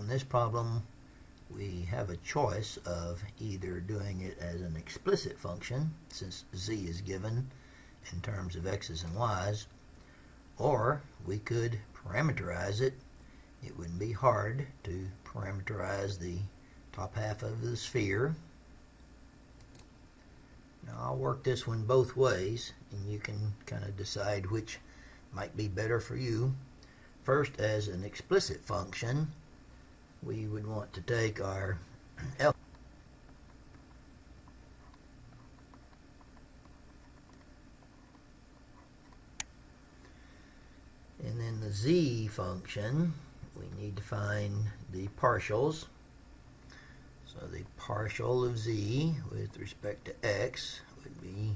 on this problem, we have a choice of either doing it as an explicit function, since z is given in terms of x's and y's, or we could parameterize it. It wouldn't be hard to parameterize the top half of the sphere. Now I'll work this one both ways, and you can kind of decide which might be better for you. First, as an explicit function, we would want to take our L and then the z function, we need to find the partials. So the partial of z with respect to x would be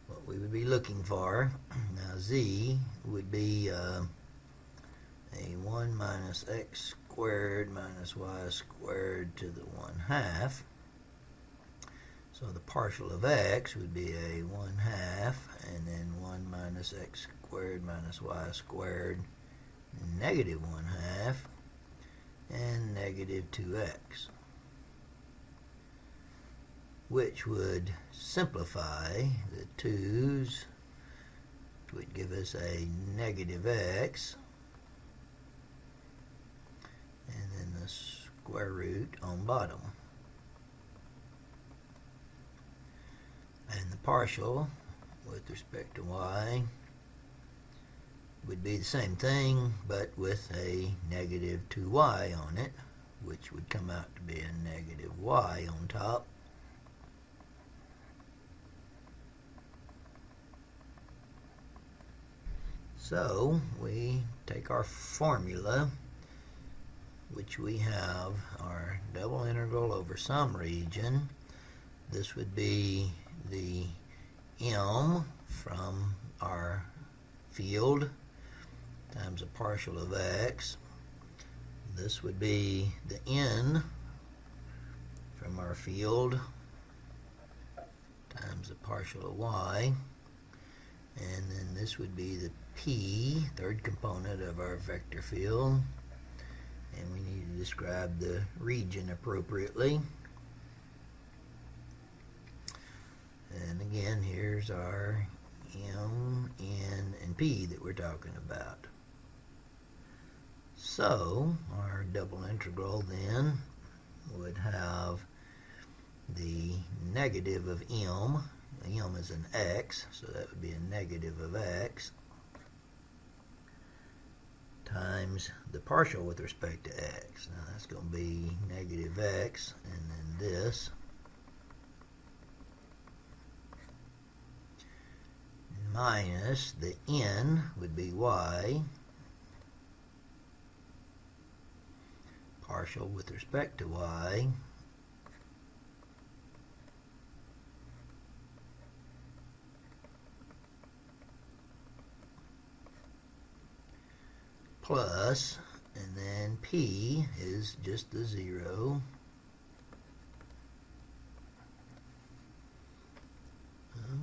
what we would be looking for. Now z would be a 1 minus x squared minus y squared to the 1/2. So the partial of x would be a 1/2, and then 1 minus x squared minus y squared, negative 1/2, and negative 2x, which would simplify the 2's, which would give us a negative x, and then the square root on bottom. And the partial with respect to y would be the same thing, but with a negative 2y on it, which would come out to be a negative y on top. So we take our formula, which we have our double integral over some region. This would be the m from our field times a partial of x. This would be the n from our field times the partial of y. And then this would be the p, third component of our vector field. And we need to describe the region appropriately. And again, here's our m, n, and p that we're talking about. So our double integral then would have the negative of m. M is an x, so that would be a negative of x, times the partial with respect to x. Now that's going to be negative x, and then this minus the n would be y, partial with respect to y, plus, and then p is just the 0,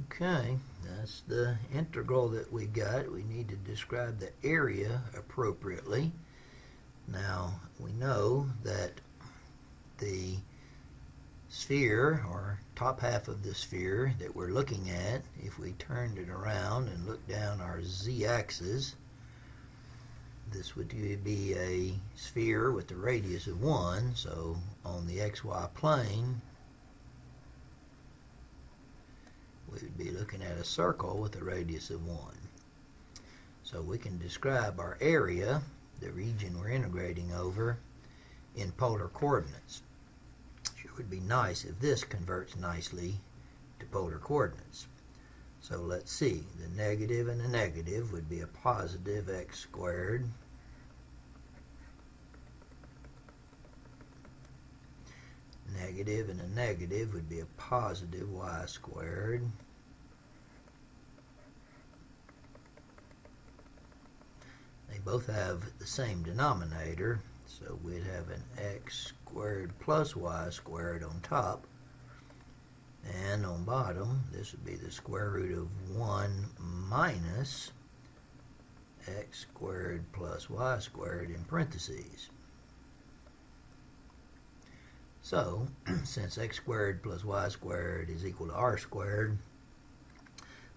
okay, that's the integral that we got. We need to describe the area appropriately. Now we know that the sphere, or top half of the sphere that we're looking at, if we turned it around and looked down our z-axis, this would be a sphere with a radius of 1, so on the xy plane we would be looking at a circle with a radius of 1. So we can describe our area, the region we're integrating over, in polar coordinates. Sure would be nice if this converts nicely to polar coordinates. So let's see, the negative and the negative would be a positive x squared negative and a negative would be a positive y squared. They both have the same denominator, so we'd have an x squared plus y squared on top, and on bottom this would be the square root of 1 minus x squared plus y squared in parentheses. So, since x squared plus y squared is equal to r squared,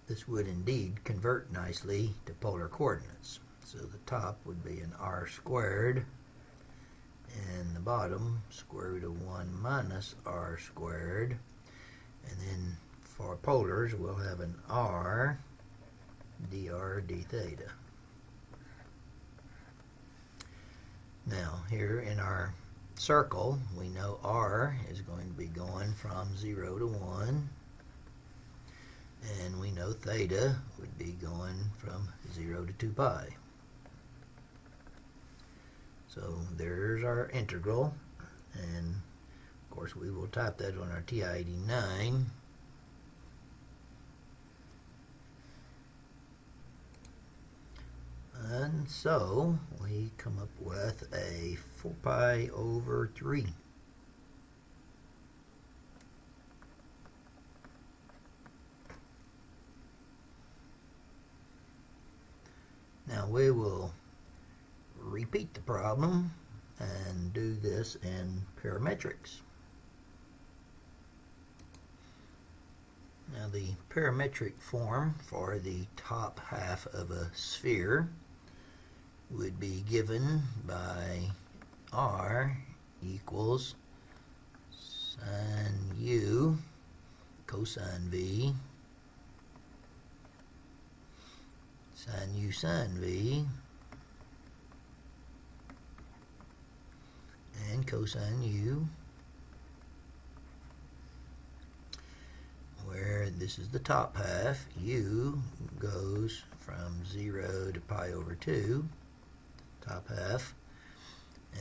this would indeed convert nicely to polar coordinates. So the top would be an r squared, and the bottom square root of 1 minus r squared. And then for polars, we'll have an r dr d theta. Now, here in our circle, we know r is going to be going from 0 to 1, and we know theta would be going from 0 to 2 pi. So there's our integral, and of course we will type that on our TI-89. And so we come up with a 4 pi over 3. Now we will repeat the problem and do this in parametrics. Now the parametric form for the top half of a sphere would be given by r equals sine u cosine v, sine u sine v, and cosine u, where this is the top half. U goes from 0 to pi over 2, top half,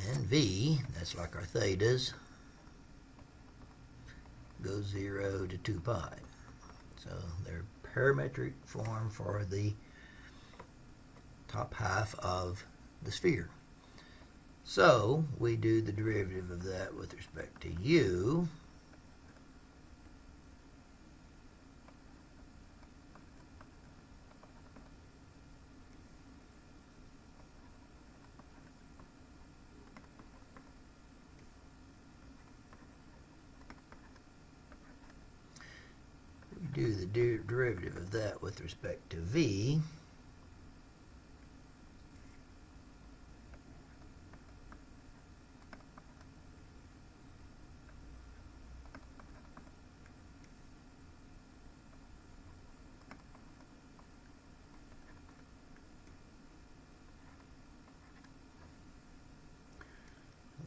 and v, that's like our thetas, goes 0 to 2 pi. So they're parametric form for the top half of the sphere. So we do the derivative of that with respect to u. We do the derivative of that with respect to v.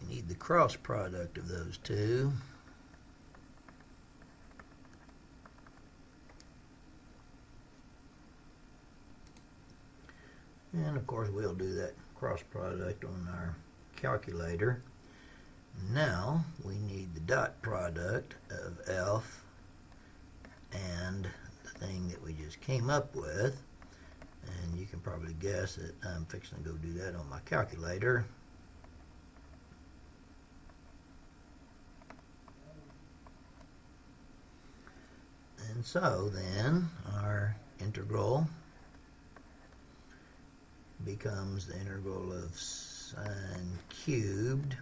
We need the cross product of those two. And of course we'll do that cross product on our calculator. Now we need the dot product of f and the thing that we just came up with. And you can probably guess that I'm fixing to go do that on my calculator. And so then our integral becomes the integral of sine cubed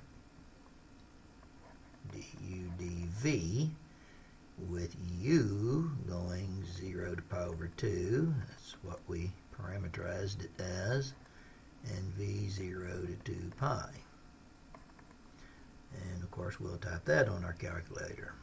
du dv, with u going 0 to pi over 2, that's what we parameterized it as, and v 0 to 2 pi. And of course we'll type that on our calculator.